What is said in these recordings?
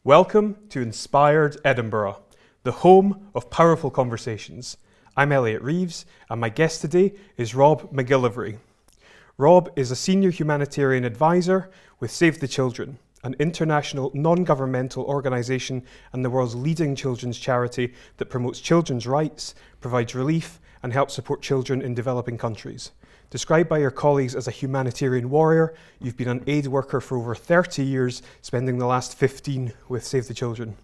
Welcome to Inspired Edinburgh, the home of powerful conversations. I'm Elliot Reeves, and my guest today is Rob MacGillivray. Rob is a senior humanitarian advisor with Save the Children, an international non-governmental organisation and the world's leading children's charity that promotes children's rights, provides relief, and helps support children in developing countries. Described by your colleagues as a humanitarian warrior, you've been an aid worker for over 30 years, spending the last 15 with Save the Children.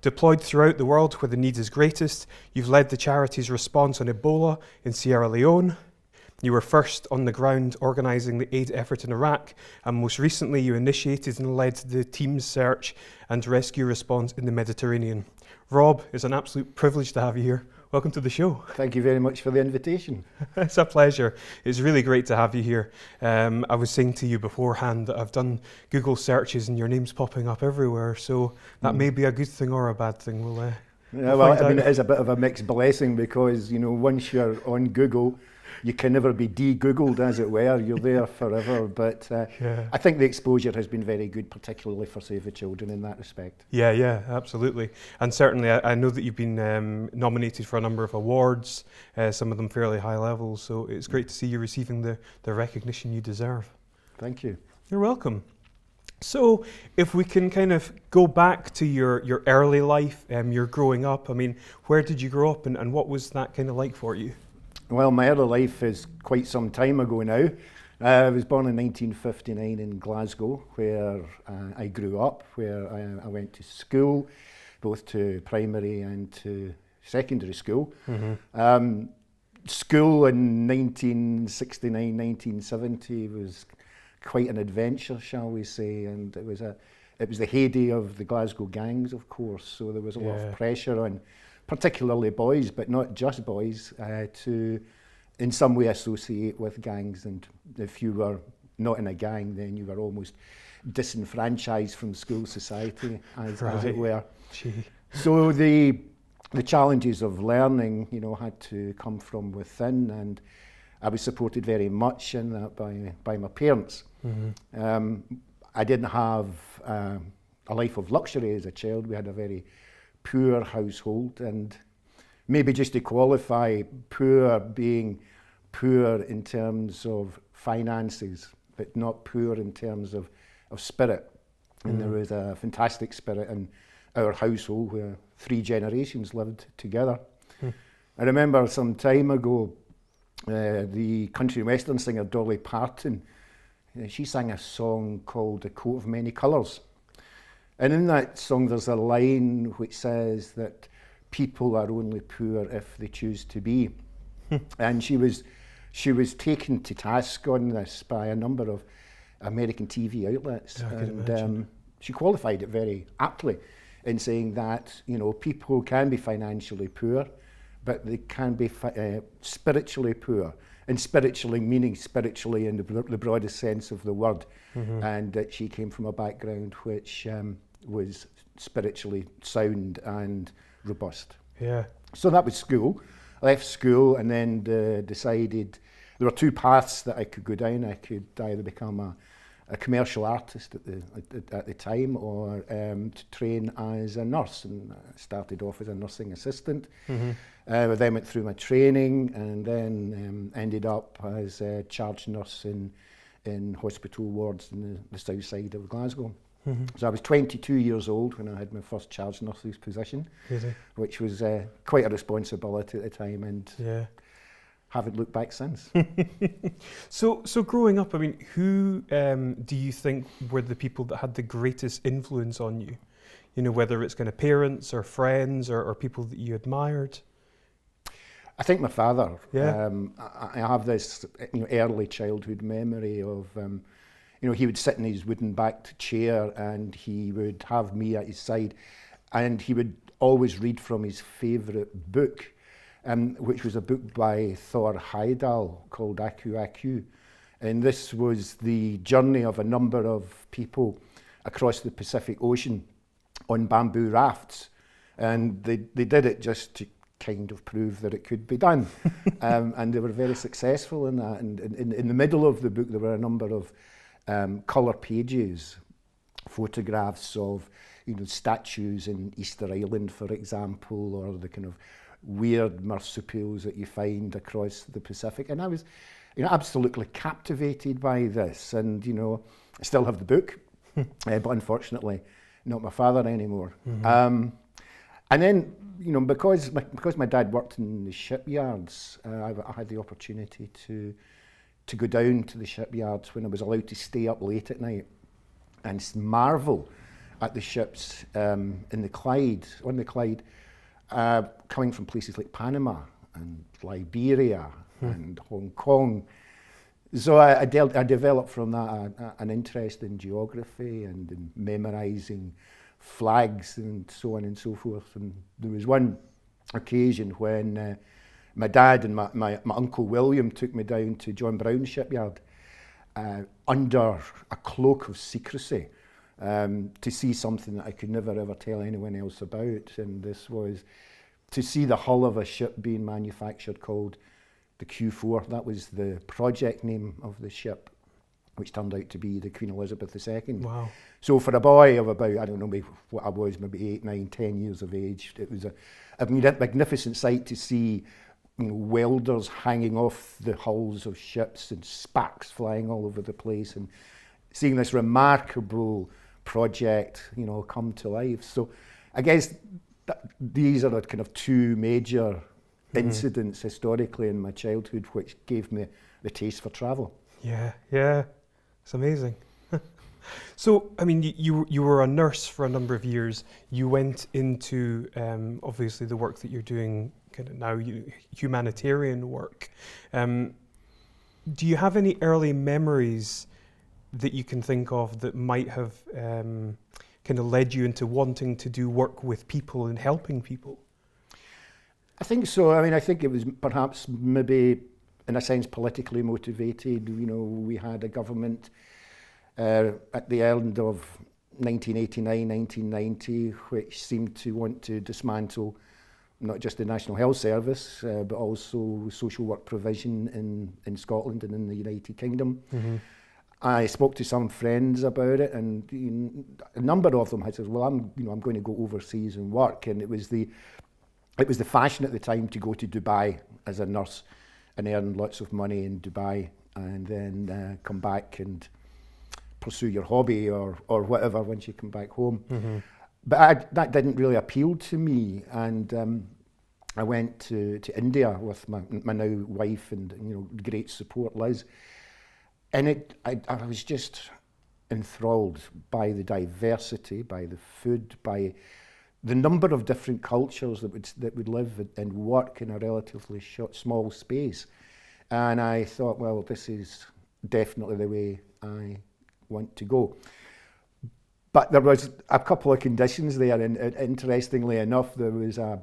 Deployed throughout the world where the need is greatest, you've led the charity's response on Ebola in Sierra Leone. You were first on the ground organising the aid effort in Iraq, and most recently you initiated and led the team's search and rescue response in the Mediterranean. Rob, it's an absolute privilege to have you here. Welcome to the show. Thank you very much for the invitation. It's a pleasure. It's really great to have you here. I was saying to you beforehand that I've done Google searches and your name's popping up everywhere, so that may be a good thing or a bad thing. We'll it is a bit of a mixed blessing because, you know, once you're on Google, you can never be de-Googled, as it were. You're there forever. But I think the exposure has been very good, particularly for Save the Children in that respect. Yeah, absolutely. And certainly I know that you've been nominated for a number of awards, some of them fairly high levels. So it's great to see you receiving the recognition you deserve. Thank you. You're welcome. So if we can kind of go back to your early life, your growing up, I mean, where did you grow up and what was that kind of like for you? Well, my early life is quite some time ago now. I was born in 1959 in Glasgow, where I grew up, where I went to school, both to primary and to secondary school. School in 1969, 1970 was quite an adventure, shall we say, and it was the heyday of the Glasgow gangs, of course, so there was a lot of pressure on particularly boys, but not just boys, to in some way associate with gangs. And if you were not in a gang, then you were almost disenfranchised from school society, as it were. Gee. So the challenges of learning, you know, had to come from within, and I was supported very much in that by my parents. I didn't have a life of luxury as a child. We had a very poor household, and maybe just to qualify, poor being poor in terms of finances, but not poor in terms of spirit. And there was a fantastic spirit in our household where 3 generations lived together. I remember some time ago, the country western singer Dolly Parton, she sang a song called "A Coat of Many Colours." And in that song there's a line which says that people are only poor if they choose to be. And she was taken to task on this by a number of American TV outlets. And she qualified it very aptly in saying that, you know, people can be financially poor, but they can be spiritually poor. And spiritually meaning spiritually in the broadest sense of the word. And that she came from a background which was spiritually sound and robust. Yeah. So that was school. I left school and then decided there were 2 paths that I could go down. I could either become a commercial artist at the time, or to train as a nurse. And I started off as a nursing assistant. I then went through my training and then ended up as a charge nurse in hospital wards in the south side of Glasgow. So I was 22 years old when I had my first charge nurse's position, which was quite a responsibility at the time, and haven't looked back since. So growing up, I mean, who do you think were the people that had the greatest influence on you? You know, whether it's kind of parents or friends or people that you admired? I think my father. I have this, you know, early childhood memory of, you know, he would sit in his wooden backed chair and he would have me at his side, and he would always read from his favourite book, which was a book by Thor Heyerdahl called Aku Aku. And this was the journey of a number of people across the Pacific Ocean on bamboo rafts. And they did it just to kind of prove that it could be done. And they were very successful in that. And in the middle of the book, there were a number of colour pages, photographs of you know, statues in Easter Island, for example, or the kind of weird marsupials that you find across the Pacific. And I was, you know, absolutely captivated by this. And, you know, I still have the book, but unfortunately not my father anymore. And then, you know, because my dad worked in the shipyards, I had the opportunity to go down to the shipyards when I was allowed to stay up late at night and marvel at the ships on the Clyde, coming from places like Panama and Liberia and Hong Kong. So I developed from that an interest in geography and in memorising flags and so on and so forth. And there was one occasion when my dad and my Uncle William took me down to John Brown's shipyard under a cloak of secrecy to see something that I could never ever tell anyone else about. And this was to see the hull of a ship being manufactured called the Q4. That was the project name of the ship, which turned out to be the Queen Elizabeth II. Wow. So for a boy of about, I don't know, maybe what I was, maybe 8, 9, 10 years of age, it was a magnificent sight to see, you know, welders hanging off the hulls of ships and sparks flying all over the place, and seeing this remarkable project, you know, come to life. So I guess these are the kind of two major incidents historically in my childhood which gave me the taste for travel. Yeah, yeah, it's amazing. So, I mean, you were a nurse for a number of years. You went into obviously the work that you're doing kind of now, humanitarian work. Do you have any early memories that you can think of that might have kind of led you into wanting to do work with people and helping people? I think so. I mean, I think it was perhaps maybe in a sense politically motivated. You know, we had a government at the end of 1989, 1990, which seemed to want to dismantle not just the National Health Service, but also social work provision in Scotland and in the United Kingdom. I spoke to some friends about it, and a number of them had said, "Well, I'm going to go overseas and work," and it was the fashion at the time to go to Dubai as a nurse and earn lots of money in Dubai, and then come back and pursue your hobby or whatever once you come back home. But that didn't really appeal to me, and I went to India with my now wife and, you know, great support, Liz. And I was just enthralled by the diversity, by the food, by the number of different cultures that would live and work in a relatively small space. And I thought, well, this is definitely the way I want to go. But there was a couple of conditions there, and interestingly enough, there was a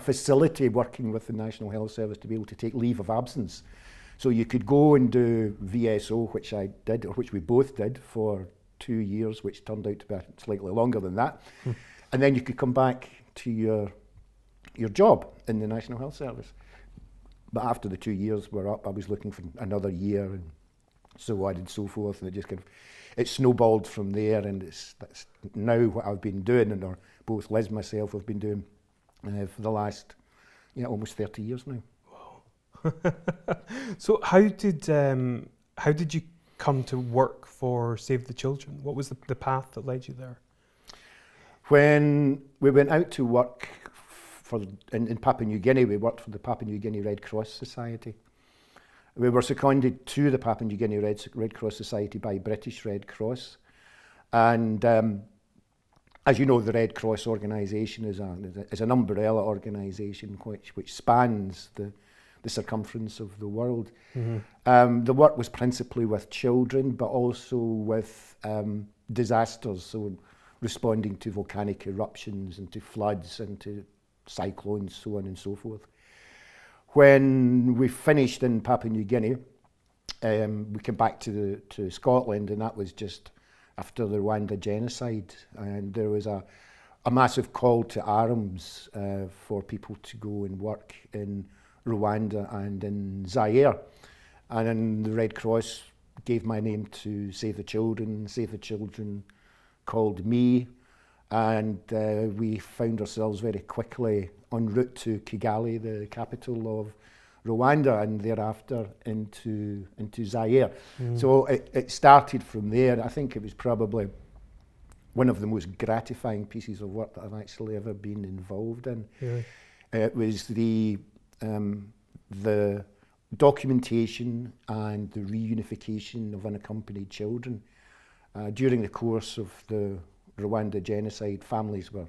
facility working with the National Health Service to be able to take leave of absence. So you could go and do VSO, which I did, or which we both did for 2 years, which turned out to be slightly longer than that. And then you could come back to your job in the National Health Service. But after the 2 years were up, I was looking for another year, and so on and so forth, and it snowballed from there, and that's now what I've been doing, and both Liz and myself have been doing for the last, almost 30 years now. So how did you come to work for Save the Children? What was the path that led you there? When we went out to work in Papua New Guinea, we worked for the Papua New Guinea Red Cross Society. We were seconded to the Papua New Guinea Red Cross Society by British Red Cross. And as you know, the Red Cross organisation is an umbrella organisation which spans the circumference of the world. The work was principally with children, but also with disasters, so responding to volcanic eruptions and to floods and to cyclones, so on and so forth. When we finished in Papua New Guinea, we came back to Scotland, and that was just after the Rwanda genocide, and there was a massive call to arms for people to go and work in Rwanda and in Zaire. And then the Red Cross gave my name to Save the Children. Save the Children called me, and we found ourselves very quickly en route to Kigali, the capital of Rwanda, and thereafter into Zaire. So it started from there. I think it was probably one of the most gratifying pieces of work that I've actually ever been involved in. Yeah. It was the documentation and the reunification of unaccompanied children. During the course of the Rwanda genocide, families were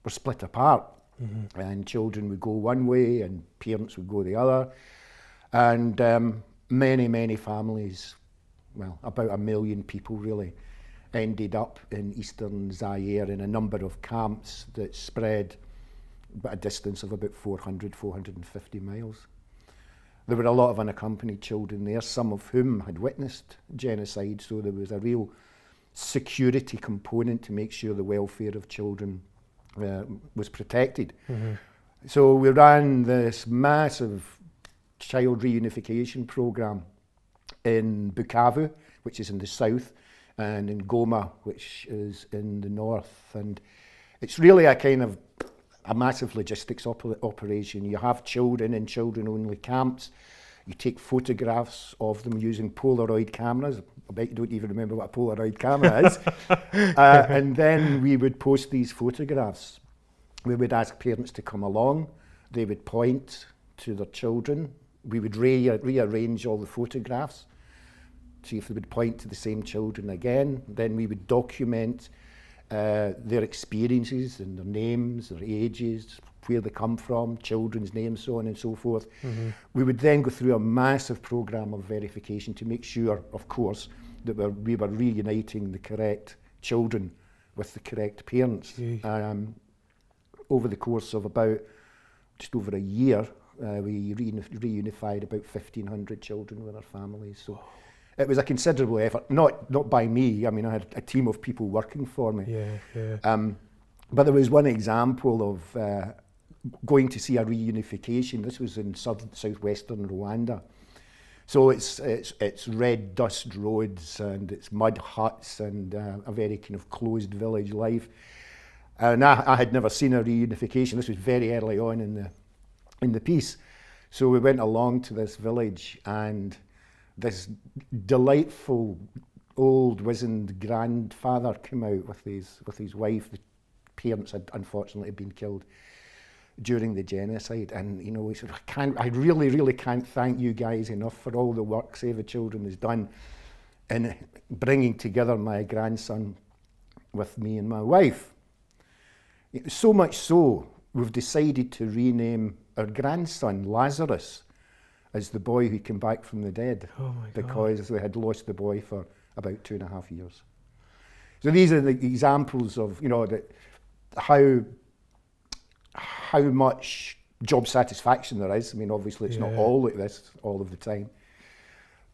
split apart, and children would go one way and parents would go the other. And many families, well, about 1 million people really, ended up in eastern Zaire in a number of camps that spread at a distance of about 450 miles. There were a lot of unaccompanied children there, some of whom had witnessed genocide, so there was a real security component to make sure the welfare of children was protected. So we ran this massive child reunification program in Bukavu, which is in the south, and in Goma, which is in the north. And it's really a kind of a massive logistics operation. You have children in children-only camps. You take photographs of them using Polaroid cameras. I bet you don't even remember what a Polaroid camera is. And then we would post these photographs. We would ask parents to come along. They would point to their children. We would rearrange all the photographs, see if they would point to the same children again. Then we would document their experiences and their names, their ages, where they come from, children's names, so on and so forth. We would then go through a massive program of verification to make sure, of course, that we were reuniting the correct children with the correct parents. Over the course of about just over a year, we reunified about 1,500 children with their families. So it was a considerable effort, not by me. I mean, I had a team of people working for me. But there was one example of going to see a reunification. This was in southwestern Rwanda. So it's red dust roads and it's mud huts and a very kind of closed village life. And I had never seen a reunification. This was very early on in the piece. So we went along to this village, and this delightful old wizened grandfather came out with his wife. The parents had unfortunately been killed during the genocide, and you know, he said, I really can't thank you guys enough for all the work Save the Children has done in bringing together my grandson with me and my wife. So much so, we've decided to rename our grandson Lazarus as the boy who came back from the dead, because we had lost the boy for about 2.5 years. So these are the examples of, you know, how much job satisfaction there is. I mean, obviously it's not all like this all of the time,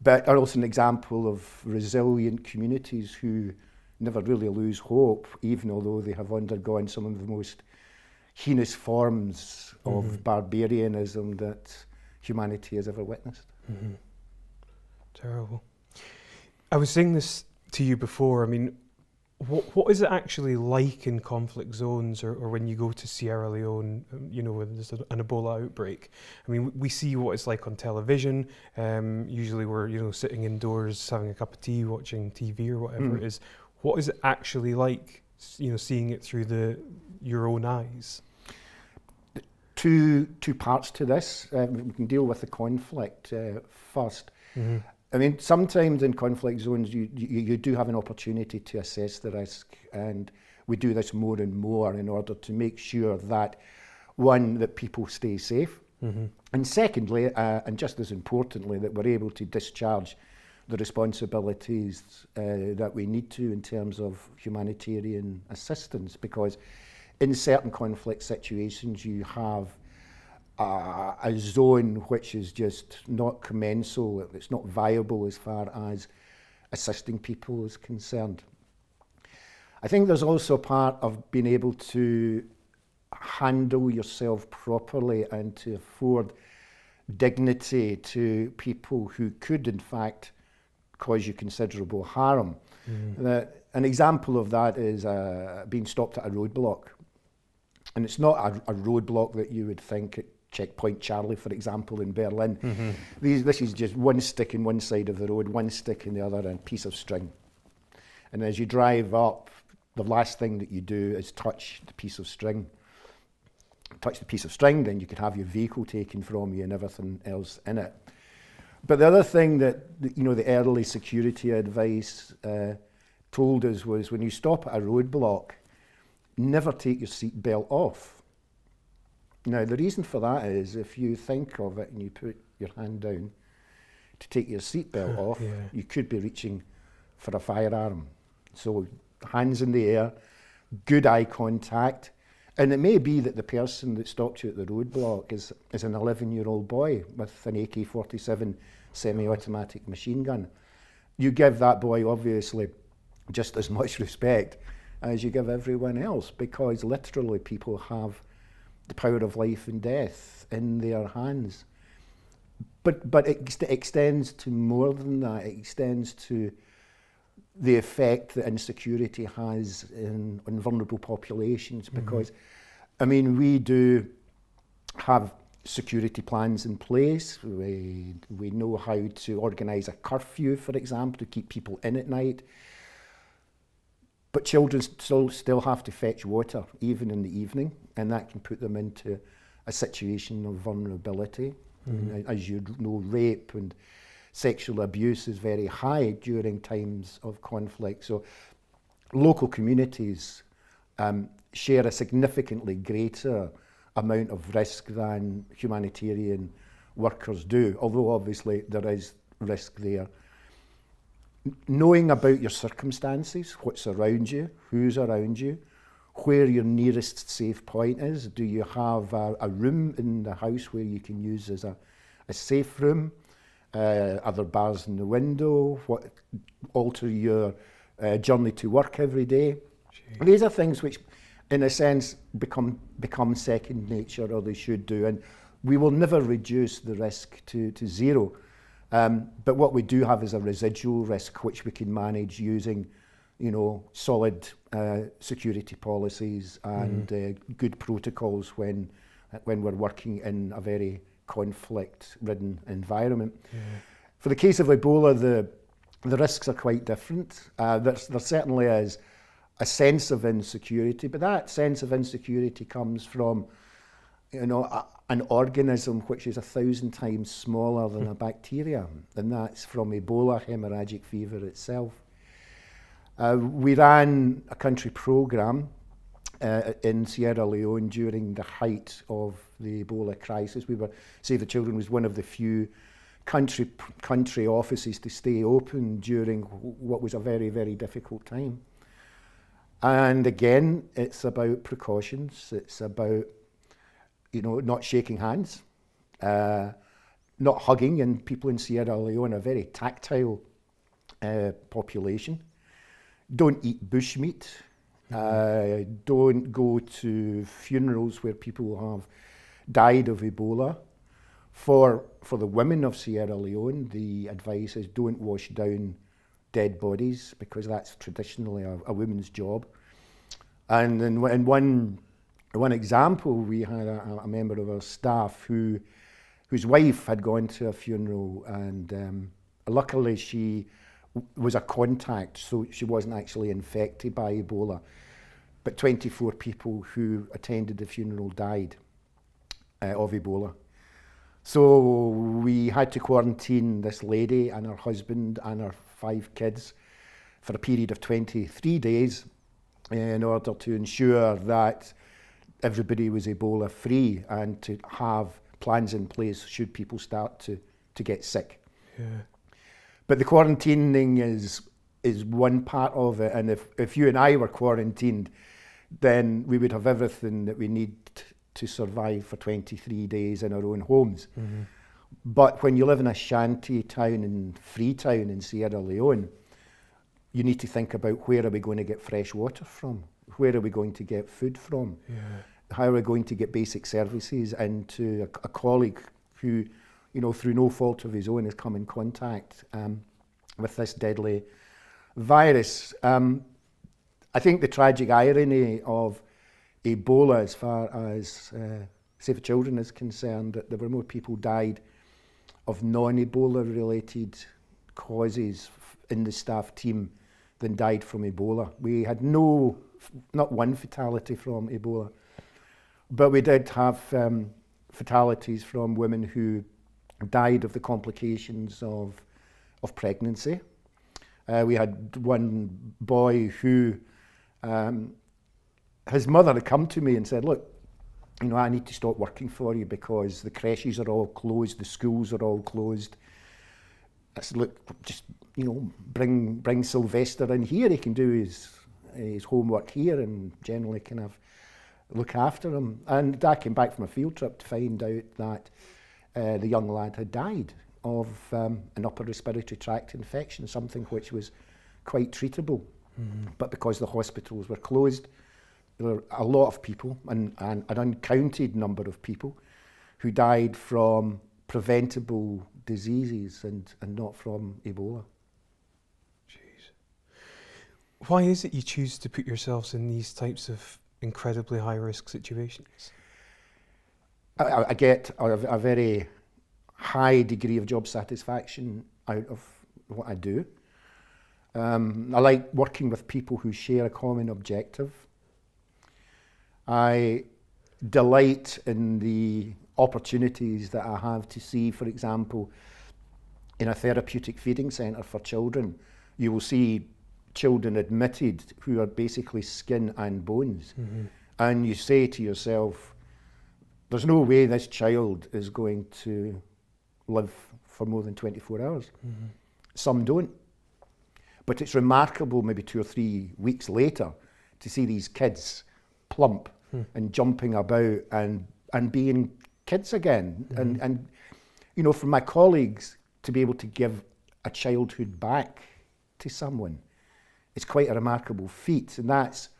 but are also an example of resilient communities who never really lose hope, even although they have undergone some of the most heinous forms of barbarianism that humanity has ever witnessed. Terrible. I was saying this to you before. I mean, what is it actually like in conflict zones, or when you go to Sierra Leone, you know, when there's an Ebola outbreak? I mean, we see what it's like on television. Usually we're, you know, sitting indoors having a cup of tea, watching TV or whatever it is. What is it actually like, you know, seeing it through your own eyes? Two parts to this. We can deal with the conflict first. I mean, sometimes in conflict zones, you do have an opportunity to assess the risk, and we do this more and more in order to make sure that, one, that people stay safe, and secondly, and just as importantly, that we're able to discharge the responsibilities that we need to in terms of humanitarian assistance, because in certain conflict situations you have a zone which is just not commensal, it's not viable as far as assisting people is concerned. I think there's also part of being able to handle yourself properly and to afford dignity to people who could in fact cause you considerable harm. An example of that is being stopped at a roadblock. And it's not a roadblock that you would think at Checkpoint Charlie, for example, in Berlin. This is just one stick in one side of the road, one stick in the other, and a piece of string. And as you drive up, the last thing that you do is touch the piece of string. Touch the piece of string, then you could have your vehicle taken from you and everything else in it. But the other thing that, you know, the early security advice told us was, when you stop at a roadblock, never take your seat belt off. Now, the reason for that is, if you think of it and you put your hand down to take your seat belt off, you could be reaching for a firearm. So hands in the air, good eye contact, and it may be that the person that stopped you at the roadblock is an 11-year-old boy with an AK-47 semi-automatic machine gun. You give that boy, obviously, just as much respect as you give everyone else, because literally people have the power of life and death in their hands. But it extends to more than that. It extends to the effect that insecurity has on vulnerable populations, because, I mean, we do have security plans in place. We know how to organise a curfew, for example, to keep people in at night. But children still have to fetch water, even in the evening, and that can put them into a situation of vulnerability. As you know, rape and sexual abuse is very high during times of conflict. So local communities share a significantly greater amount of risk than humanitarian workers do, although obviously there is risk there. Knowing about your circumstances, what's around you, who's around you, where your nearest safe point is. Do you have a room in the house where you can use as a safe room? Are there bars in the window? What alter your journey to work every day? Jeez. These are things which, in a sense, become second nature, or they should do, and we will never reduce the risk to zero. But what we do have is a residual risk which we can manage using, you know, solid security policies and good protocols when we're working in a very conflict-ridden environment. For the case of Ebola, the risks are quite different. There certainly is a sense of insecurity, but that sense of insecurity comes from, you know, an organism which is 1,000 times smaller than a bacteria, and that's from Ebola hemorrhagic fever itself. We ran a country programme in Sierra Leone during the height of the Ebola crisis. Save the Children was one of the few country offices to stay open during what was a very, very difficult time. And again, it's about precautions. It's about, you know, not shaking hands, not hugging, and people in Sierra Leone are a very tactile population. Don't eat bushmeat. Don't go to funerals where people have died of Ebola. For the women of Sierra Leone, the advice is don't wash down dead bodies, because that's traditionally a woman's job. And in one example, we had a member of our staff whose wife had gone to a funeral, and luckily she was a contact, so she wasn't actually infected by Ebola. But 24 people who attended the funeral died of Ebola. So we had to quarantine this lady and her husband and her 5 kids for a period of 23 days in order to ensure that everybody was Ebola free and to have plans in place should people start to get sick. But the quarantining is one part of it, and if you and I were quarantined, then we would have everything that we need to survive for 23 days in our own homes. But when you live in a shanty town in Freetown in Sierra Leone, you need to think about, where are we going to get fresh water from? Where are we going to get food from? How are we going to get basic services into a colleague who, you know, through no fault of his own has come in contact with this deadly virus. I think the tragic irony of Ebola, as far as Save the Children is concerned, that there were more people died of non-Ebola related causes in the staff team than died from Ebola. We had not one fatality from Ebola, but we did have fatalities from women who died of the complications of pregnancy. We had one boy who, his mother had come to me and said, look, you know, I need to stop working for you because the creches are all closed, the schools are all closed. I said, look, just, you know, bring Sylvester in here. He can do his homework here and generally kind of look after him. And I came back from a field trip to find out that the young lad had died of an upper respiratory tract infection, something which was quite treatable. Mm-hmm. But because the hospitals were closed, there were a lot of people, and an uncounted number of people, who died from preventable diseases and not from Ebola. Jeez. Why is it you choose to put yourselves in these types of incredibly high-risk situations? I get a very high degree of job satisfaction out of what I do. I like working with people who share a common objective. I delight in the opportunities that I have to see, for example, in a therapeutic feeding centre for children, you will see children admitted who are basically skin and bones. Mm-hmm. And you say to yourself, there's no way this child is going to live for more than 24 hours. Mm-hmm. Some don't. But it's remarkable maybe 2 or 3 weeks later to see these kids plump and jumping about and being kids again. Mm-hmm. And you know, for my colleagues to be able to give a childhood back to someone, it's quite a remarkable feat. And that's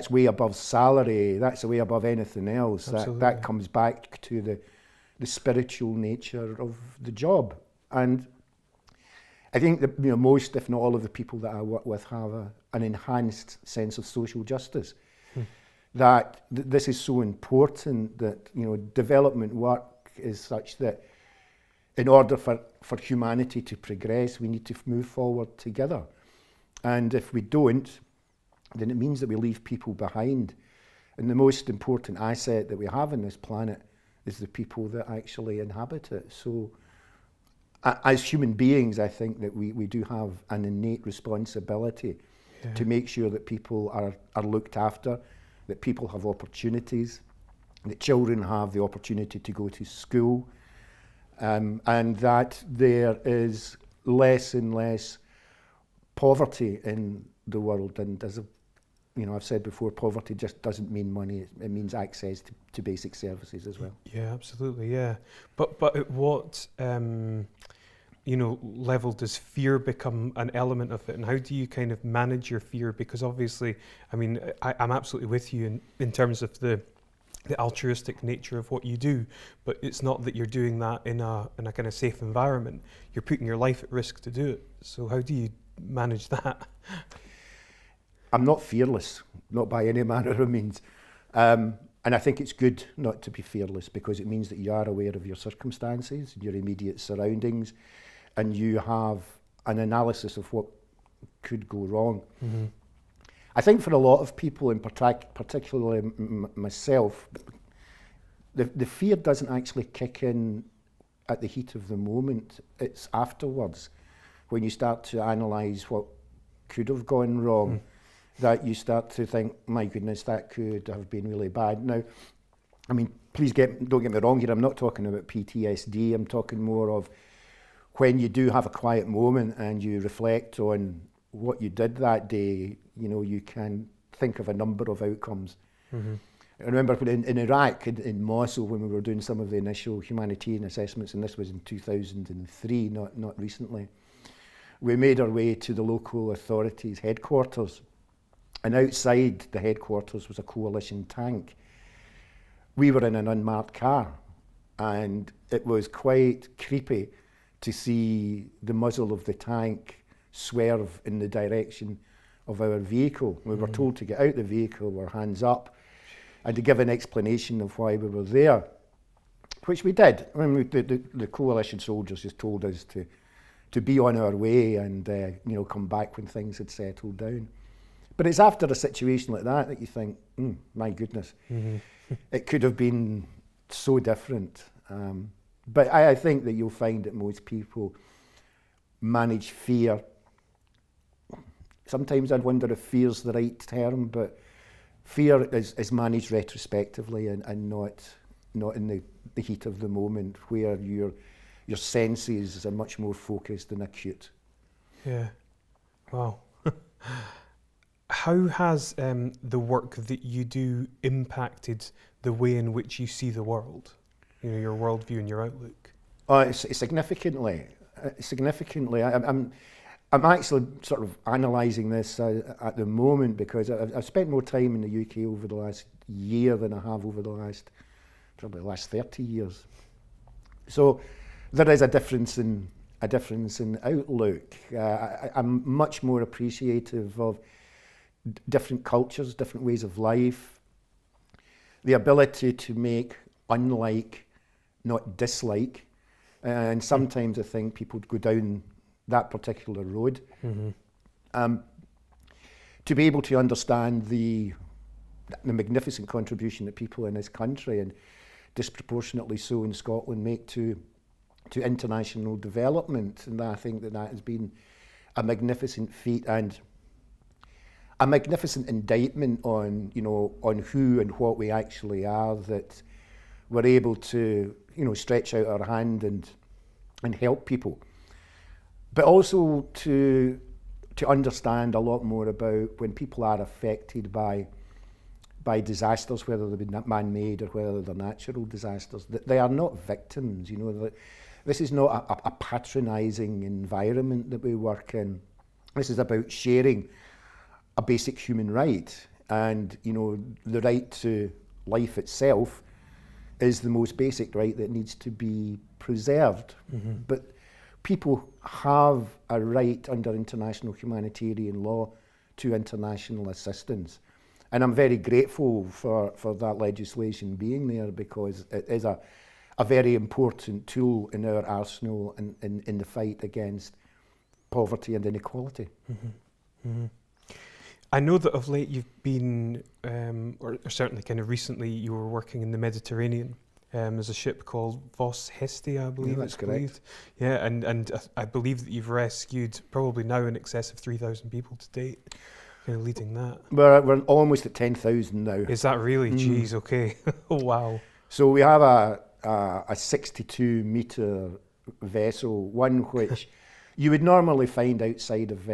way above salary, that's way above anything else. That comes back to the spiritual nature of the job. And I think that, you know, most, if not all, of the people that I work with have an enhanced sense of social justice. That this is so important, that, you know, development work is such that in order for humanity to progress, we need to move forward together. And if we don't, then it means that we leave people behind. And the most important asset that we have on this planet is the people that actually inhabit it. So as human beings, I think that we do have an innate responsibility to make sure that people are looked after, that people have opportunities, that children have the opportunity to go to school, and that there is less and less poverty in the world. And as you know, I've said before, poverty just doesn't mean money, it means access to basic services as well. Yeah, absolutely, yeah. But at what you know, level does fear become an element of it, and how do you kind of manage your fear? Because obviously, I mean, I'm absolutely with you in terms of the altruistic nature of what you do, but it's not that you're doing that in a kind of safe environment. You're putting your life at risk to do it. So how do you manage that? I'm not fearless, not by any manner of means. And I think it's good not to be fearless, because it means that you are aware of your circumstances, your immediate surroundings, and you have an analysis of what could go wrong. Mm-hmm. I think for a lot of people, in particularly myself, the fear doesn't actually kick in at the heat of the moment. It's afterwards, when you start to analyse what could have gone wrong, that you start to think, my goodness, that could have been really bad. Now, I mean, please don't get me wrong here, I'm not talking about PTSD, I'm talking more of when you do have a quiet moment and you reflect on what you did that day, you know, you can think of a number of outcomes. Mm-hmm. I remember in Iraq, in Mosul, when we were doing some of the initial humanitarian assessments, and this was in 2003, not recently, we made our way to the local authorities' headquarters, and outside the headquarters was a coalition tank. We were in an unmarked car, and it was quite creepy to see the muzzle of the tank swerve in the direction of our vehicle. We were told to get out the vehicle, our hands up, and to give an explanation of why we were there, which we did. I mean, the coalition soldiers just told us to be on our way and you know, come back when things had settled down. But it's after a situation like that you think, my goodness, it could have been so different. But I think that you'll find that most people manage fear. Sometimes I'd wonder if fear's the right term, but fear is managed retrospectively and not in the heat of the moment, where your senses are much more focused and acute. Yeah. Wow. How has the work that you do impacted the way in which you see the world? You know, your worldview and your outlook. Significantly. Significantly. I'm actually sort of analysing this at the moment, because I've spent more time in the UK over the last year than I have over probably the last 30 years. So there is a difference in outlook. I'm much more appreciative of different cultures, different ways of life, the ability to make unlike, not dislike. And sometimes I think people go down that particular road. To be able to understand the magnificent contribution that people in this country, and disproportionately so in Scotland, make to international development, and I think that has been a magnificent feat and a magnificent indictment on, you know, on who and what we actually are, that we're able to, you know, stretch out our hand and help people, but also to understand a lot more about when people are affected by disasters, whether they're man-made or whether they're natural disasters, that they are not victims. You know, that this is not a patronising environment that we work in. This is about sharing a basic human right, and, you know, the right to life itself is the most basic right that needs to be preserved. But people have a right under international humanitarian law to international assistance. And I'm very grateful for that legislation being there, because it is a very important tool in our arsenal in the fight against poverty and inequality. I know that of late you've been, or certainly kind of recently, you were working in the Mediterranean. There's a ship called Vos Hestia, I believe. Yeah, that's correct. Yeah, and I believe that you've rescued probably now in excess of 3,000 people to date, kind of leading that. We're almost at 10,000 now. Is that really? Jeez, okay. Oh, wow. So we have a 62-metre vessel, one which you would normally find outside of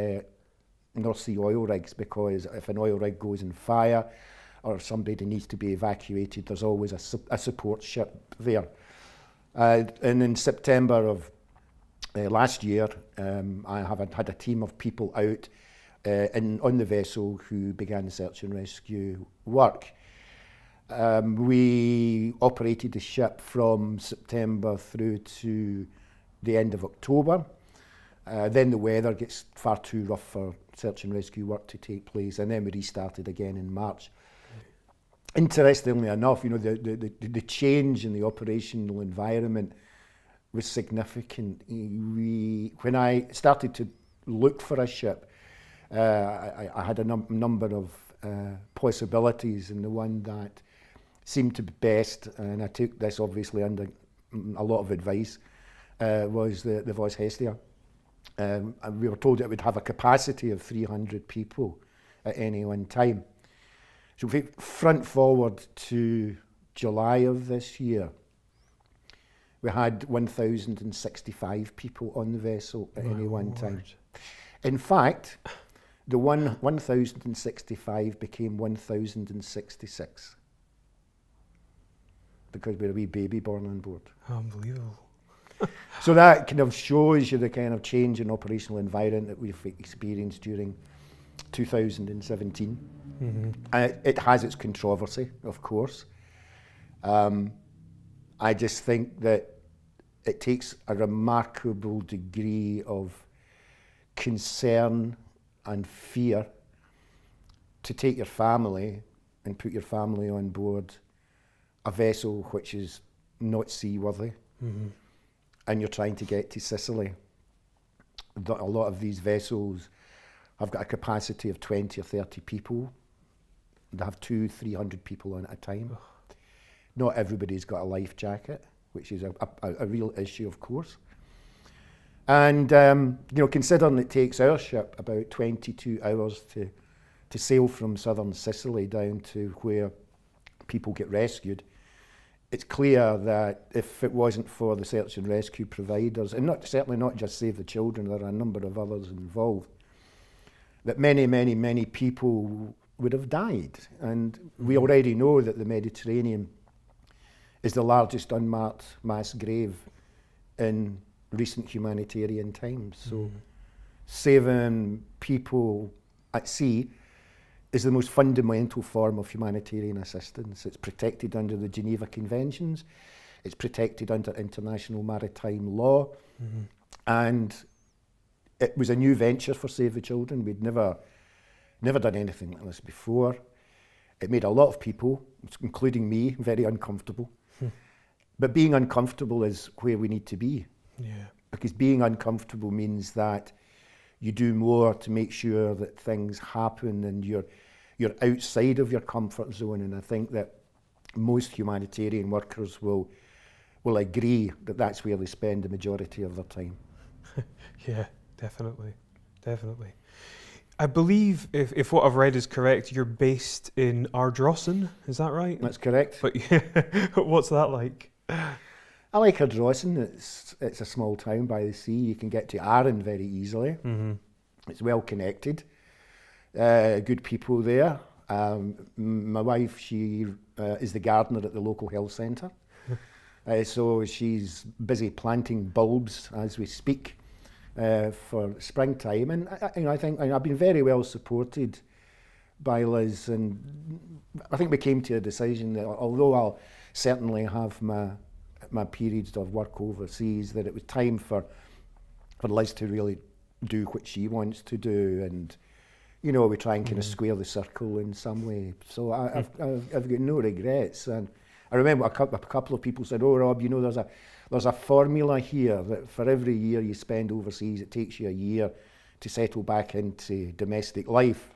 North Sea oil rigs, because if an oil rig goes in fire or somebody needs to be evacuated, there's always a support ship there. And in September of last year, I had a team of people out on the vessel who began search and rescue work. We operated the ship from September through to the end of October. Then the weather gets far too rough for search and rescue work to take place, and then we restarted again in March. Interestingly enough, you know, the change in the operational environment was significant. When I started to look for a ship, I had a number of possibilities, and the one that seemed to be best, and I took this obviously under a lot of advice, was the Vos Hestia. And we were told it would have a capacity of 300 people at any one time. So if we front forward to July of this year, we had 1,065 people on the vessel at any one time. In fact, the 1,065 became 1,066 because we had a wee baby born on board. Unbelievable. So that kind of shows you the kind of change in operational environment that we've experienced during 2017. It has its controversy, of course. I just think that it takes a remarkable degree of concern and fear to take your family and put your family on board a vessel which is not seaworthy, and you're trying to get to Sicily. A lot of these vessels have got a capacity of 20 or 30 people. They have 200-300 people on at a time. Not everybody's got a life jacket, which is a real issue, of course. And you know, considering it takes our ship about 22 hours to sail from southern Sicily down to where people get rescued, it's clear that if it wasn't for the search and rescue providers, and certainly not just Save the Children, there are a number of others involved, that many people would have died. And we already know that the Mediterranean is the largest unmarked mass grave in recent humanitarian times. So saving people at sea is the most fundamental form of humanitarian assistance. It's protected under the Geneva Conventions, it's protected under international maritime law, and it was a new venture for Save the Children. We'd never done anything like this before. It made a lot of people, including me, very uncomfortable. But being uncomfortable is where we need to be. Because being uncomfortable means that you do more to make sure that things happen, and you're outside of your comfort zone. And I think that most humanitarian workers will agree that that's where they spend the majority of their time. Yeah, definitely. I believe, if what I've read is correct, you're based in Ardrossan, is that right? That's correct. But what's that like? I like Ardrossan. It's a small town by the sea. You can get to Arran very easily. It's well connected. Good people there. My wife, she is the gardener at the local health centre. So she's busy planting bulbs as we speak for springtime. And I think I've been very well supported by Liz. And I think we came to a decision that although I'll certainly have my periods of work overseas, that it was time for Liz to really do what she wants to do, and you know, we try and kind of square the circle in some way. So I've got no regrets. And I remember a couple of people said, "Oh, Rob, you know, there's a formula here that for every year you spend overseas, it takes you a year to settle back into domestic life."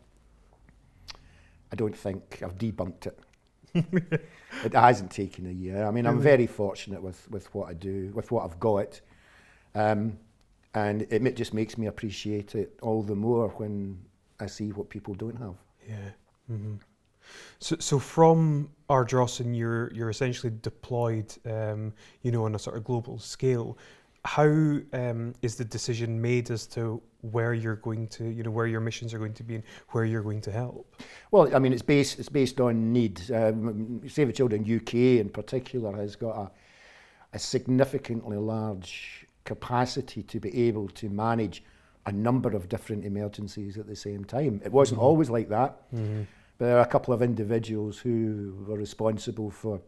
I don't think I've debunked it. It hasn't taken a year. I mean, I'm very fortunate with what I do, with what I've got. And it just makes me appreciate it all the more when I see what people don't have. Yeah. So from Ardrossan, you're essentially deployed, you know, on a sort of global scale. How is the decision made as to where you're going to, you know, where your missions are going to be and where you're going to help? Well, I mean, it's based on need. Save the Children UK in particular has got a significantly large capacity to be able to manage a number of different emergencies at the same time. It wasn't always like that. But there are a couple of individuals who were responsible for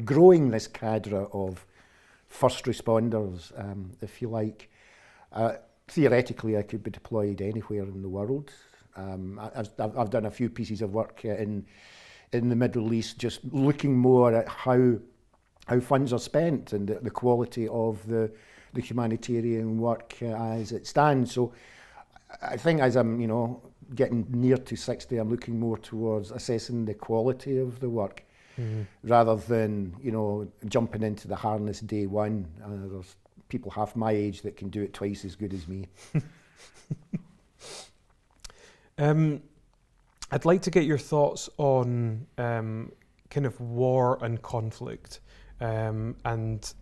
growing this cadre of first responders, if you like. Theoretically, I could be deployed anywhere in the world. I've done a few pieces of work in the Middle East, just looking more at how funds are spent and the quality of the humanitarian work as it stands. So I think as I'm, you know, getting near to 60, I'm looking more towards assessing the quality of the work rather than, you know, jumping into the harness day one. There's people half my age that can do it twice as good as me. I'd like to get your thoughts on kind of war and conflict, and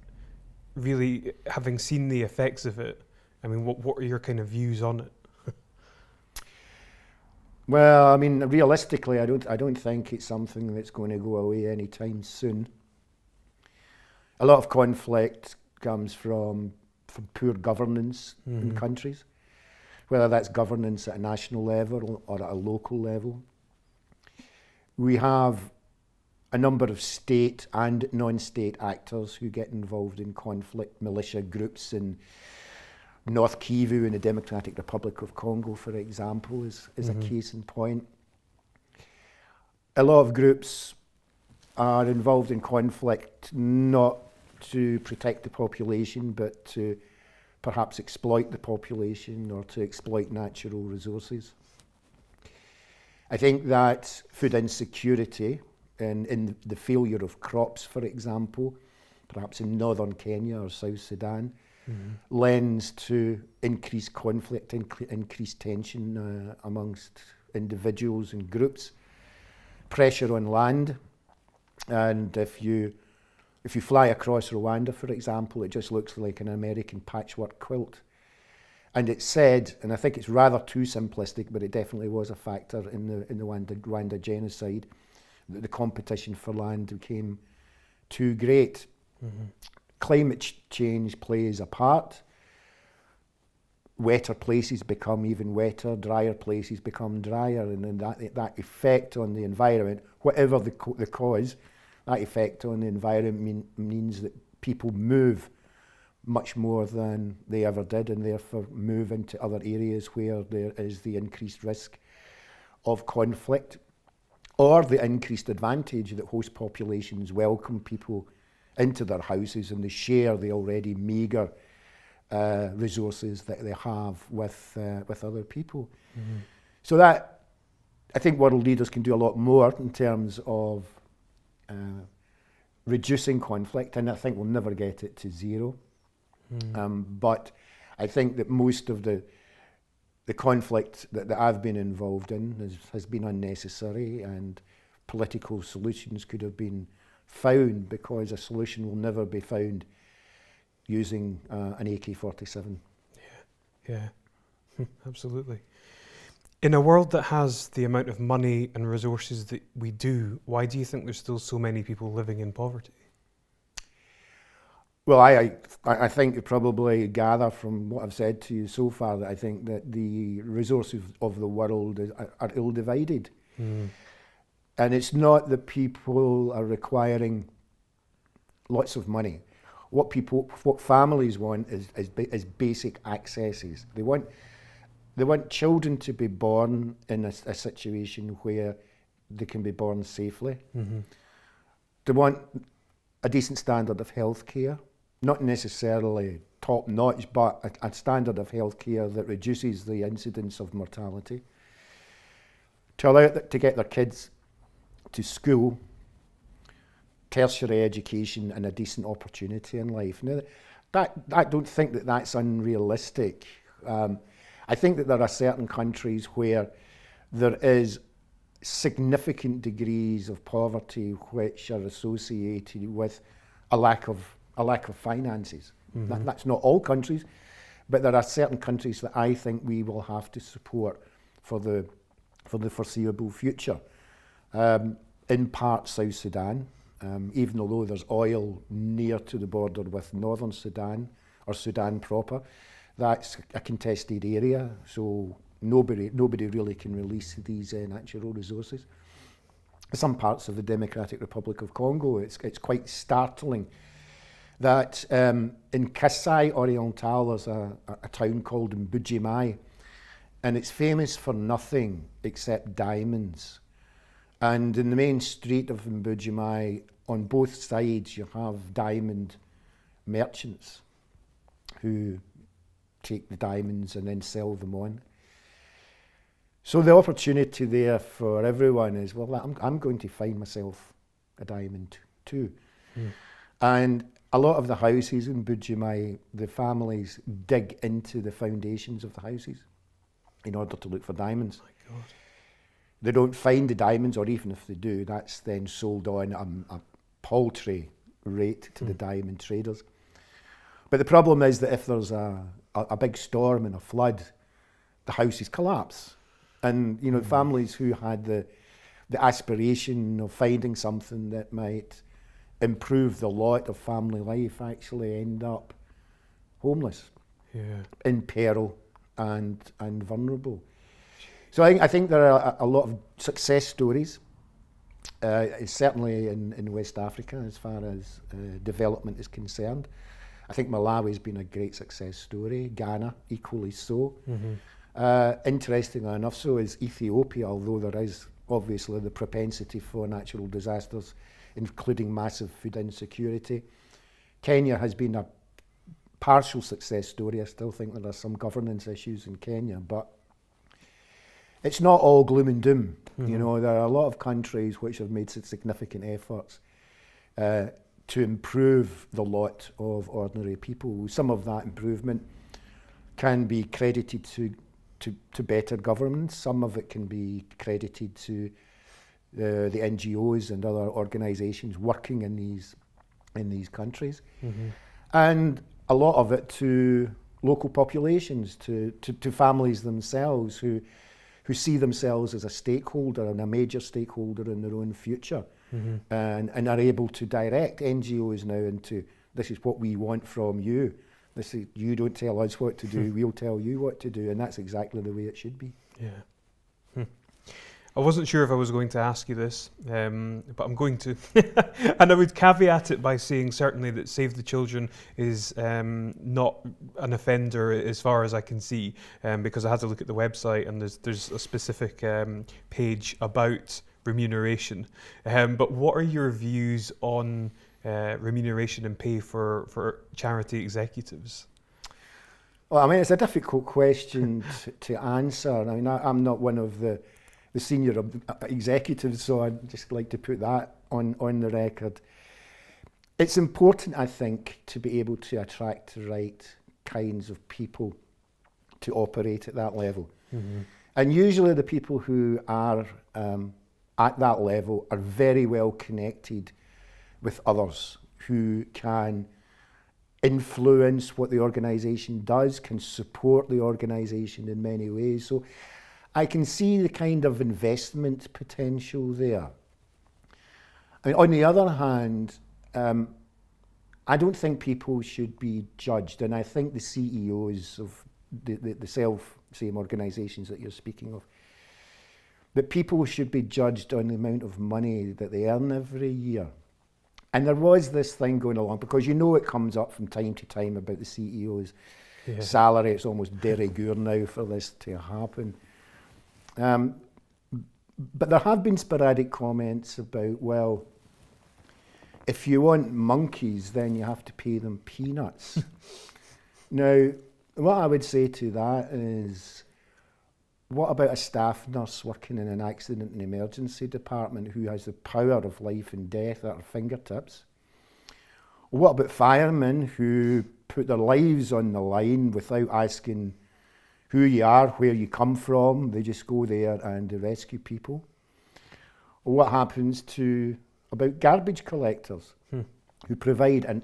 really having seen the effects of it. I mean, what are your kind of views on it? Well, I mean, realistically, I don't think it's something that's going to go away anytime soon. A lot of conflict comes from poor governance in countries, whether that's governance at a national level or at a local level. We have a number of state and non-state actors who get involved in conflict, militia groups in North Kivu in the Democratic Republic of Congo, for example, is a case in point. A lot of groups are involved in conflict not to protect the population, but to perhaps exploit the population or to exploit natural resources. I think that food insecurity and in the failure of crops, for example, perhaps in northern Kenya or South Sudan, lends to increased conflict, increased tension amongst individuals and groups, pressure on land. And if you fly across Rwanda, for example, it just looks like an American patchwork quilt. And it's said, and I think it's rather too simplistic, but it definitely was a factor in the Rwanda genocide, that the competition for land became too great. Climate change plays a part. Wetter places become even wetter, drier places become drier, and then that effect on the environment, whatever the cause, that effect on the environment means that people move much more than they ever did, and therefore move into other areas where there is the increased risk of conflict, or the increased advantage that host populations welcome people into their houses and they share the already meagre resources that they have with other people. So that, I think world leaders can do a lot more in terms of reducing conflict, and I think we'll never get it to zero. But I think that most of the conflict that I've been involved in has been unnecessary, and political solutions could have been found, because a solution will never be found using an AK-47. Yeah, absolutely. In a world that has the amount of money and resources that we do, why do you think there's still so many people living in poverty? Well, I think you probably gather from what I've said to you so far that I think that the resources of the world are ill-divided. And it's not that people are requiring lots of money. What families want is basic accesses. They want children to be born in a situation where they can be born safely. They want a decent standard of health care, not necessarily top notch, but a standard of health care that reduces the incidence of mortality. To allow to get their kids to school, tertiary education, and a decent opportunity in life. Now, I don't think that that's unrealistic. I think that there are certain countries where there is significant degrees of poverty which are associated with a lack of finances. That's not all countries, but there are certain countries that I think we will have to support for the foreseeable future. In part South Sudan, even although there's oil near to the border with northern Sudan, or Sudan proper, that's a contested area, so nobody really can release these natural resources. Some parts of the Democratic Republic of Congo, it's quite startling that in Kasai Oriental there's a town called Mbujimai, and it's famous for nothing except diamonds. And in the main street of Mbujimai, on both sides you have diamond merchants who take the diamonds and then sell them on. So the opportunity there for everyone is, well, I'm going to find myself a diamond too. And a lot of the houses in Mbujimai, the families dig into the foundations of the houses in order to look for diamonds. My God. They don't find the diamonds, or even if they do, that's then sold on a paltry rate to the diamond traders. But the problem is that if there's a big storm and a flood, the houses collapse. And you know, families who had the aspiration of finding something that might improve the lot of family life actually end up homeless, in peril and vulnerable. So I think there are a lot of success stories certainly in West Africa as far as development is concerned. I think Malawi's been a great success story, Ghana equally so. Interestingly enough, so is Ethiopia, although there is obviously the propensity for natural disasters, including massive food insecurity. Kenya has been a partial success story. I still think there are some governance issues in Kenya, but it's not all gloom and doom. You know, there are a lot of countries which have made significant efforts to improve the lot of ordinary people. Some of that improvement can be credited to better governance. Some of it can be credited to the NGOs and other organisations working in these countries, and a lot of it to local populations, to families themselves who see themselves as a stakeholder and a major stakeholder in their own future, and are able to direct NGOs now into, this is what we want from you. This is, you don't tell us what to do, we'll tell you what to do, and that's exactly the way it should be. Yeah. I wasn't sure if I was going to ask you this, but I'm going to. And I would caveat it by saying certainly that Save the Children is not an offender as far as I can see, because I had to look at the website and there's a specific page about remuneration. But what are your views on remuneration and pay for charity executives? Well, I mean, it's a difficult question to answer. I mean, I'm not one of the senior executives, so I'd just like to put that on the record. It's important, I think, to be able to attract the right kinds of people to operate at that level. And usually the people who are at that level are very well connected with others who can influence what the organisation does, can support the organisation in many ways. So I can see the kind of investment potential there. I mean, on the other hand, I don't think people should be judged, and I think the CEOs of the same organisations that you're speaking of, that people should be judged on the amount of money that they earn every year. And there was this thing going along, because you know it comes up from time to time about the CEO's salary. It's almost de rigueur now for this to happen. But there have been sporadic comments about, well, if you want monkeys, then you have to pay them peanuts. Now, what I would say to that is, what about a staff nurse working in an accident and emergency department who has the power of life and death at her fingertips? What about firemen who put their lives on the line without asking who you are, where you come from? They just go there and they rescue people. What happens about garbage collectors who provide an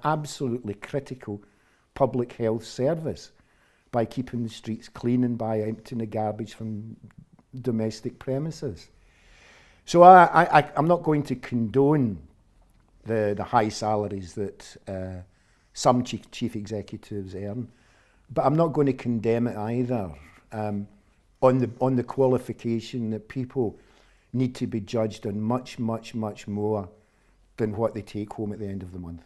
absolutely critical public health service by keeping the streets clean and by emptying the garbage from domestic premises? So I'm not going to condone the high salaries that some chief executives earn, but I'm not going to condemn it either, on the qualification that people need to be judged on much, much, much more than what they take home at the end of the month.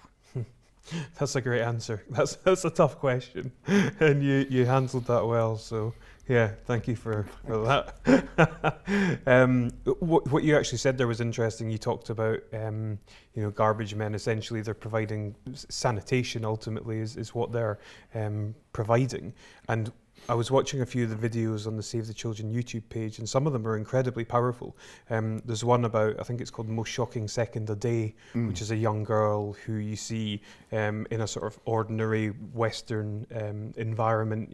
That's a great answer. That's a tough question, and you handled that well. So yeah, thank you for that. What you actually said there was interesting. You talked about garbage men. Essentially, they're providing sanitation. Ultimately, is what they're providing. And I was watching a few of the videos on the Save the Children YouTube page, and some of them are incredibly powerful. There's one about, I think it's called Most Shocking Second a Day, which is a young girl who you see in a sort of ordinary Western environment,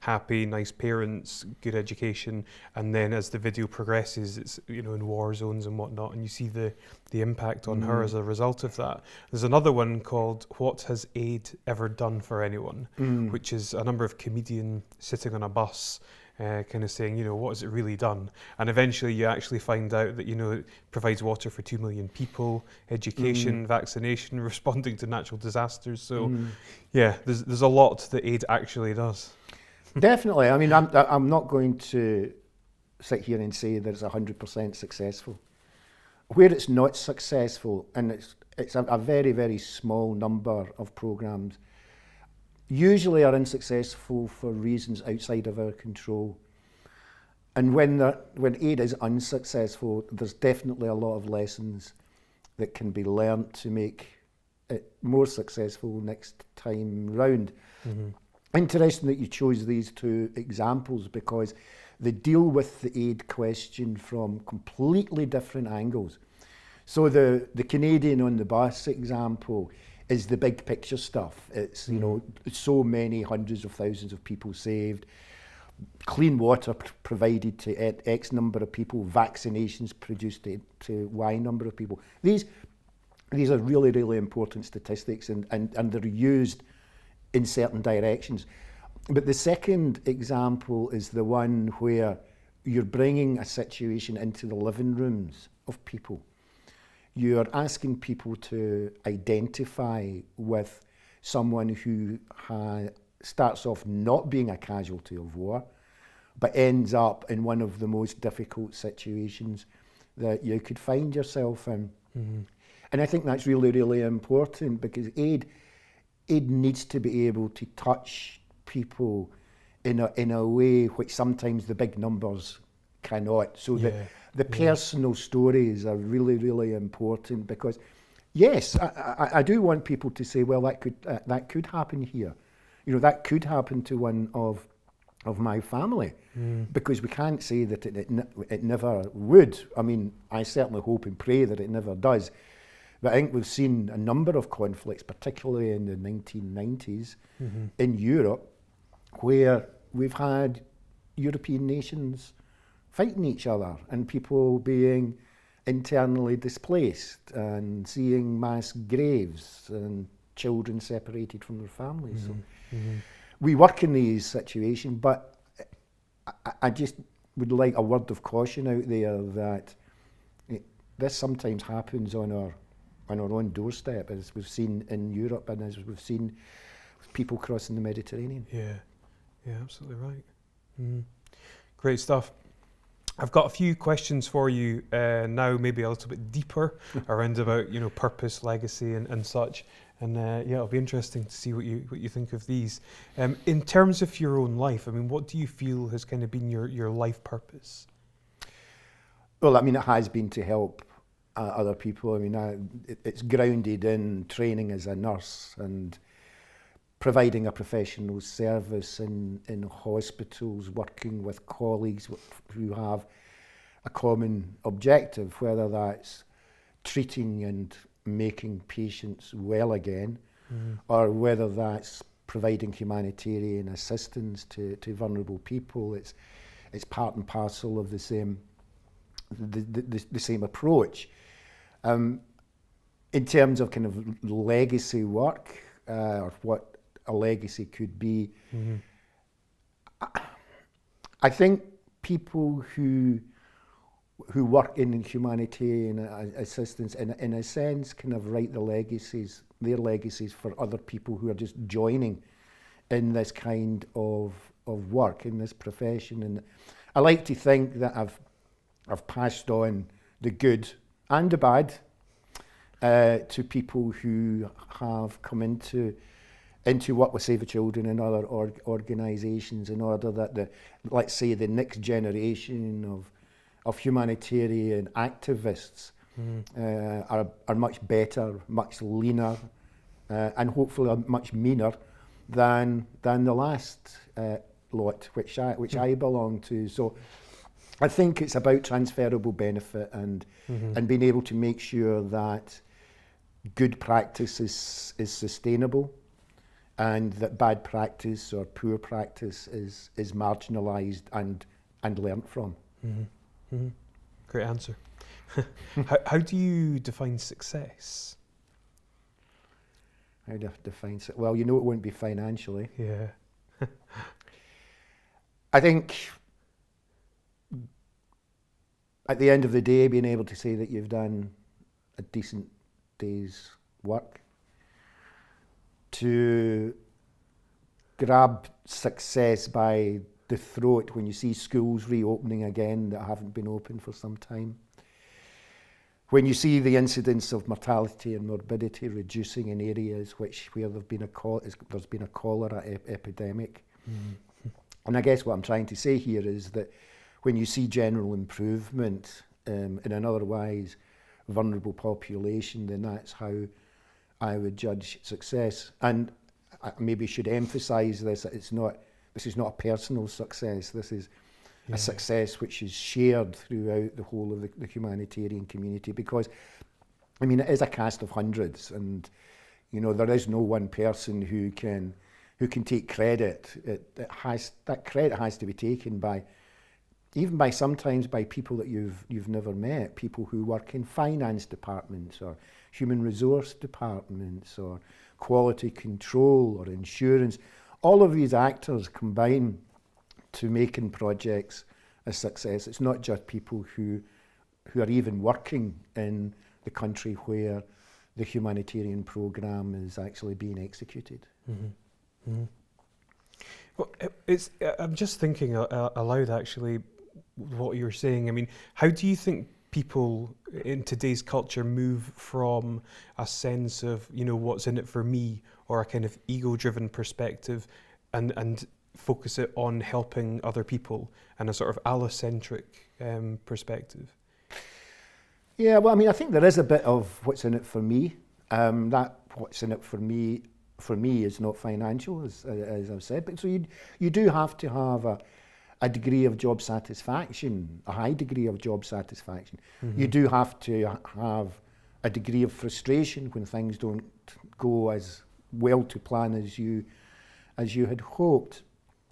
happy, nice parents, good education, and then as the video progresses, it's in war zones and whatnot, and you see the impact on her as a result of that. There's another one called What Has Aid Ever Done for Anyone, which is a number of comedians sitting on a bus kind of saying, what has it really done? And eventually you actually find out that, it provides water for 2 million people, education, vaccination, responding to natural disasters. So yeah, there's a lot that aid actually does. Definitely. I mean, I'm not going to sit here and say that it's 100% successful. where it's not successful, and it's a very, very small number of programmes, usually are unsuccessful for reasons outside of our control. And when aid is unsuccessful, there's definitely a lot of lessons that can be learnt to make it more successful next time round. Mm-hmm. Interesting that you chose these two examples, because they deal with the aid question from completely different angles. So the Canadian on the bus example is the big picture stuff. It's, you know, so many hundreds of thousands of people saved, clean water provided to X number of people, vaccinations produced to Y number of people. These are really, really important statistics, and they're used in certain directions. But the second example is the one where you're bringing a situation into the living rooms of people. You're asking people to identify with someone who starts off not being a casualty of war, but ends up in one of the most difficult situations that you could find yourself in. Mm-hmm. And I think that's really, really important, because aid needs to be able to touch people in a way which sometimes the big numbers cannot. So that the personal stories are really, really important, because yes, I do want people to say, well, that could happen here. You know, that could happen to one of my family, because we can't say that it never would. I mean, I certainly hope and pray that it never does. But I think we've seen a number of conflicts, particularly in the 1990s in Europe, where we've had European nations fighting each other and people being internally displaced and seeing mass graves and children separated from their families. So we work in these situations, but I just would like a word of caution out there that this sometimes happens on our own doorstep, as we've seen in Europe and as we've seen with people crossing the Mediterranean. Yeah, absolutely right. Great stuff. I've got a few questions for you now, maybe a little bit deeper around about, you know, purpose, legacy, and such. And yeah, it'll be interesting to see what you think of these. In terms of your own life, I mean, what do you feel has kind of been your life purpose? Well, I mean, it has been to help other people. I mean, it's grounded in training as a nurse and providing a professional service in hospitals, working with colleagues who have a common objective, whether that's treating and making patients well again, or whether that's providing humanitarian assistance to vulnerable people. It's part and parcel of the same approach. In terms of kind of legacy work, or what a legacy could be, I think people who work in humanitarian assistance, in a sense, kind of write their legacies for other people who are just joining in this kind of work, in this profession. And I like to think that I've passed on the good and the bad to people who have come into work with Save the Children and other organisations, in order that let's say the next generation of humanitarian activists are much better, much leaner, and hopefully are much meaner than the last lot which I belong to. So I think it's about transferable benefit and being able to make sure that good practice is sustainable, and that bad practice or poor practice is marginalised and learnt from. Great answer. How do you define success? How do I define success? Well, you know, it won't be financially. Yeah. I think at the end of the day, being able to say that you've done a decent day's work, to grab success by the throat when you see schools reopening again that haven't been open for some time, when you see the incidence of mortality and morbidity reducing in areas where there's been a cholera epidemic. And I guess what I'm trying to say here is that when you see general improvement in an otherwise vulnerable population, then that's how I would judge success. And I maybe should emphasise this, that this is not a personal success, this is a success which is shared throughout the whole of the humanitarian community, because, I mean, it is a cast of hundreds, and, you know, there is no one person who can take credit. That credit has to be taken by, even by sometimes by people that you've never met, people who work in finance departments or human resource departments or quality control or insurance. All of these actors combine to making projects a success. It's not just people who are even working in the country where the humanitarian programme is actually being executed. Mm-hmm. Mm-hmm. Well, I'm just thinking aloud, actually, what you're saying. I mean, how do you think people in today's culture move from a sense of, you know, what's in it for me, or a kind of ego-driven perspective, and focus it on helping other people, and a sort of allocentric perspective? Yeah, well, I mean, I think there is a bit of what's in it for me. That what's in it for me is not financial, as I've said. But so you do have to have a degree of job satisfaction, a high degree of job satisfaction. Mm-hmm. You do have to have a degree of frustration when things don't go as well to plan as you had hoped.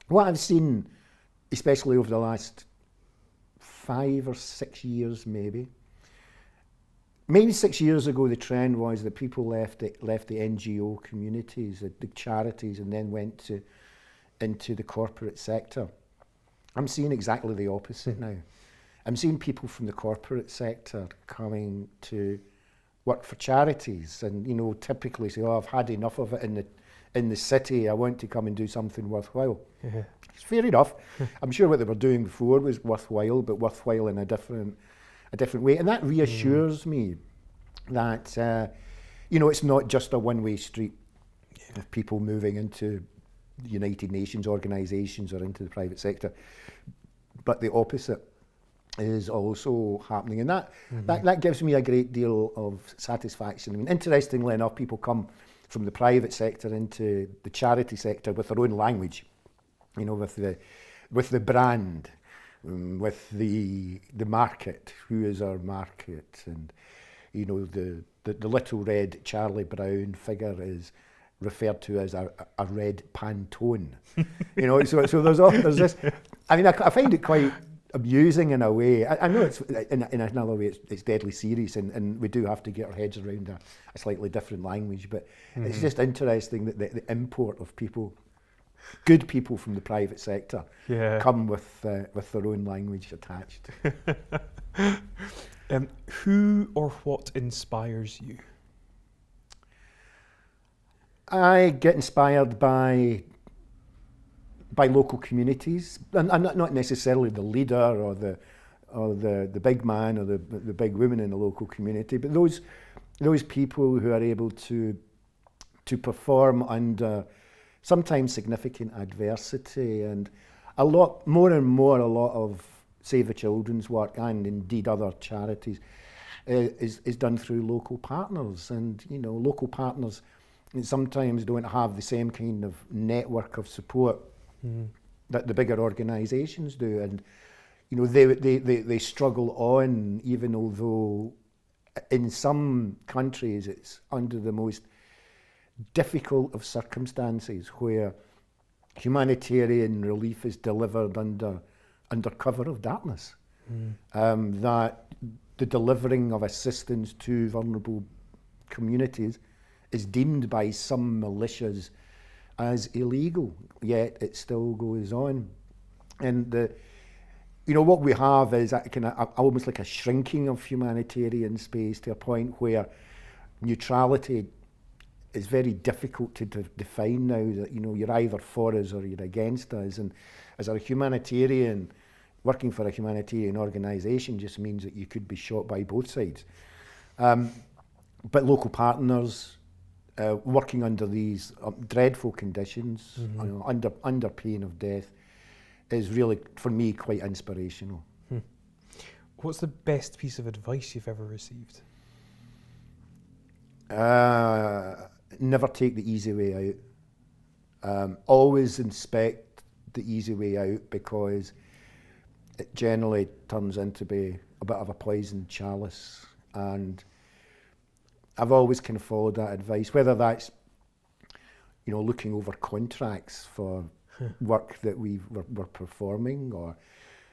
What I've seen, especially over the last 5 or 6 years, maybe 6 years ago, the trend was that people left the NGO communities, the charities, and then went into the corporate sector. I'm seeing exactly the opposite now. I'm seeing people from the corporate sector coming to work for charities, and, you know, typically say, "Oh, I've had enough of it in the city. I want to come and do something worthwhile." Yeah. It's fair enough. I'm sure what they were doing before was worthwhile, but worthwhile in a different way. And that reassures me that, you know, it's not just a one-way street of people moving into the United Nations organisations or into the private sector, but the opposite is also happening. And that gives me a great deal of satisfaction. I mean, interestingly enough, people come from the private sector into the charity sector with their own language, you know, with the brand, with the market. Who is our market? And, you know, the little red Charlie Brown figure is referred to as a red Pantone. You know, so there's this. I mean, I find it quite amusing in a way. I know it's in another way it's deadly serious, and we do have to get our heads around a slightly different language. But it's just interesting that the import of people, good people from the private sector, come with their own language attached. Who or what inspires you? I get inspired by local communities, and not necessarily the leader or the big man or the big woman in the local community, but those people who are able to perform under sometimes significant adversity. And a lot of Save the Children's work, and indeed other charities, is done through local partners. And, you know, local partners sometimes don't have the same kind of network of support that the bigger organisations do. And, you know, they struggle on, even although in some countries it's under the most difficult of circumstances, where humanitarian relief is delivered under cover of darkness. That the delivering of assistance to vulnerable communities is deemed by some militias as illegal, yet it still goes on. And you know, what we have is almost like a shrinking of humanitarian space to a point where neutrality is very difficult to define now. That, you know, you're either for us or you're against us. And as a humanitarian, working for a humanitarian organisation just means that you could be shot by both sides. But local partners working under these dreadful conditions, you know, under pain of death, is really, for me, quite inspirational. What's the best piece of advice you've ever received? Never take the easy way out. Always inspect the easy way out, because it generally turns into be a bit of a poisoned chalice. And I've always kind of followed that advice, whether that's, you know, looking over contracts for work that we're performing, or,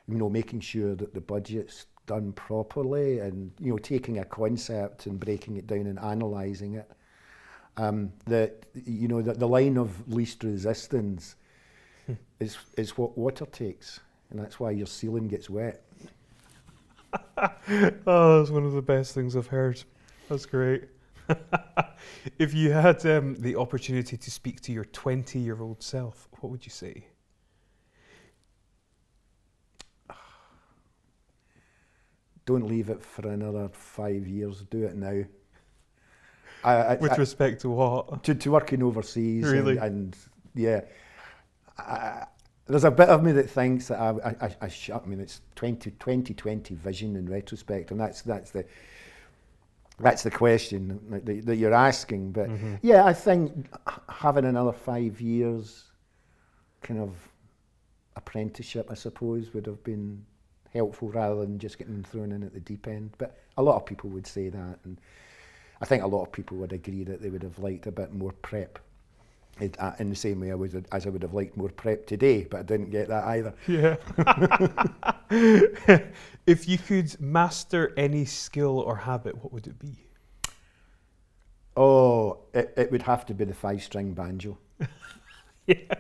you know, making sure that the budget's done properly, and, you know, taking a concept and breaking it down and analysing it. That, you know, that the line of least resistance is what water takes, and that's why your ceiling gets wet. Oh, that's one of the best things I've heard. That's great. If you had the opportunity to speak to your 20-year-old self, what would you say? Don't leave it for another 5 years. Do it now. With respect to what? To working overseas. Really? And yeah. There's a bit of me that thinks that I mean, it's 2020 vision in retrospect, and that's the question that you're asking. But yeah, I think having another 5 years kind of apprenticeship, I suppose, would have been helpful, rather than just getting thrown in at the deep end. But a lot of people would say that, and I think a lot of people would agree that they would have liked a bit more prep. In the same way as I would have liked more prep today, but I didn't get that either. Yeah. If you could master any skill or habit, what would it be? Oh, it would have to be the 5-string banjo. Yeah.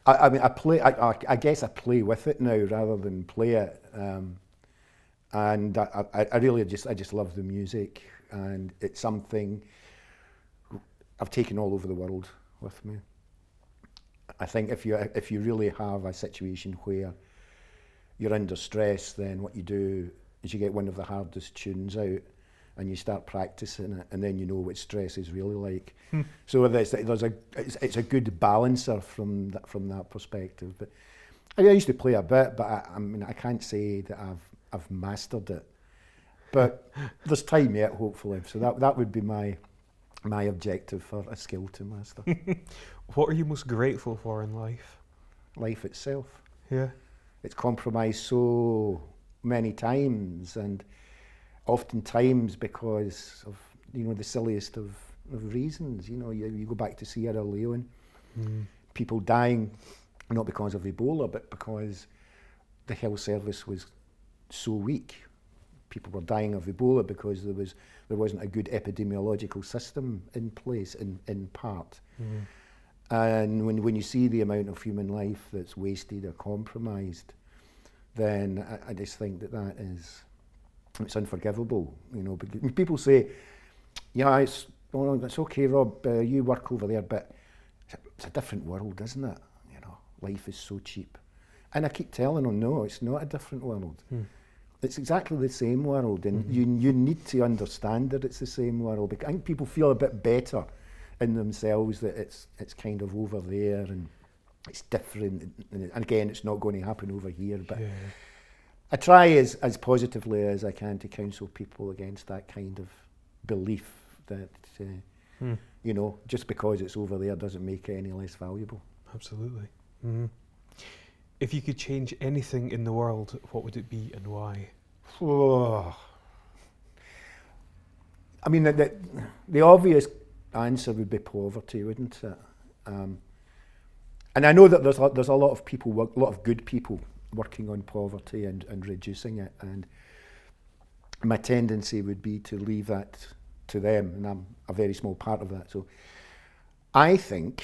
I mean, I guess I play with it now rather than play it, and I really just love the music, and it's something I've taken all over the world with me. I think if you really have a situation where you're under stress, then what you do is you get one of the hardest tunes out and you start practicing it, and then you know what stress is really like. So it's a good balancer from that perspective. But I used to play a bit, but I mean, I can't say that I've mastered it. But there's time yet, hopefully. So that would be my objective for a skill to master. What are you most grateful for in life? Life itself. Yeah. It's compromised so many times, and oftentimes because of, you know, the silliest of reasons. You know, you go back to Sierra Leone, people dying not because of Ebola, but because the health service was so weak. People were dying of Ebola because there wasn't a good epidemiological system in place, in part. And when you see the amount of human life that's wasted or compromised, then I just think it's unforgivable. You know, because people say, yeah, it's okay, Rob, you work over there, but it's a different world, isn't it? You know, life is so cheap. And I keep telling them, no, it's not a different world. It's exactly the same world, and you need to understand that it's the same world. I think people feel a bit better in themselves that it's kind of over there and it's different. And again, it's not going to happen over here. But yeah. I try as positively as I can to counsel people against that kind of belief that you know, just because it's over there doesn't make it any less valuable. Absolutely. If you could change anything in the world, what would it be and why? Oh. I mean, the obvious answer would be poverty, wouldn't it? And I know that there's a lot of people, a lot of good people working on poverty and reducing it. And my tendency would be to leave that to them, and I'm a very small part of that. So I think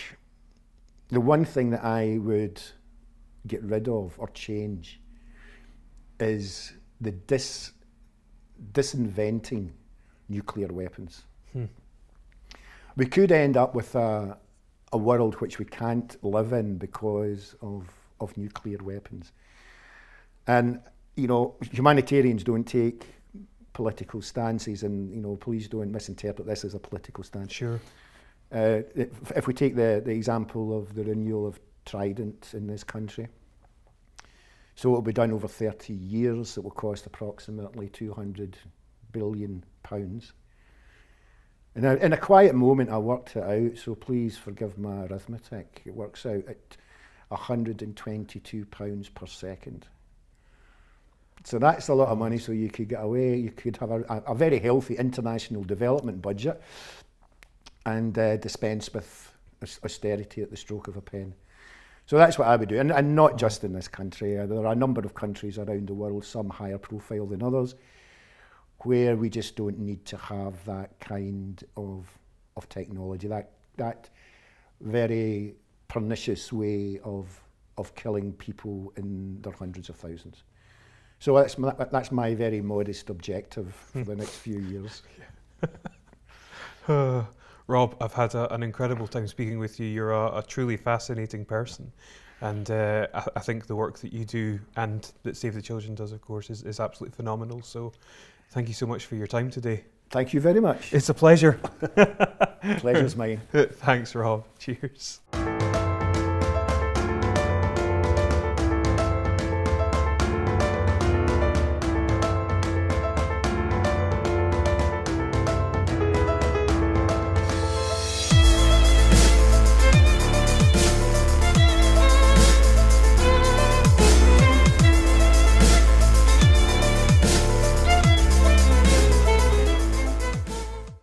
the one thing that I would get rid of or change is the disinventing nuclear weapons. We could end up with a world which we can't live in because of nuclear weapons. And, you know, humanitarians don't take political stances, and please don't misinterpret this as a political stance. Sure. If we take the example of the renewal of Trident in this country, so it'll be done over 30 years. It will cost approximately £200 billion. And in a quiet moment, I worked it out, so please forgive my arithmetic. It works out at £122 per second. So that's a lot of money, so you could get away, you could have a very healthy international development budget and dispense with austerity at the stroke of a pen. So that's what I would do, and not just in this country. There are a number of countries around the world, some higher profile than others, where we just don't need to have that kind of technology, that very pernicious way of killing people in their hundreds of thousands. So that's my very modest objective for the next few years. Rob, I've had an incredible time speaking with you. You're a truly fascinating person, and I think the work that you do and that Save the Children does, of course, is absolutely phenomenal. So thank you so much for your time today. Thank you very much. It's a pleasure. Pleasure's mine. Thanks, Rob. Cheers.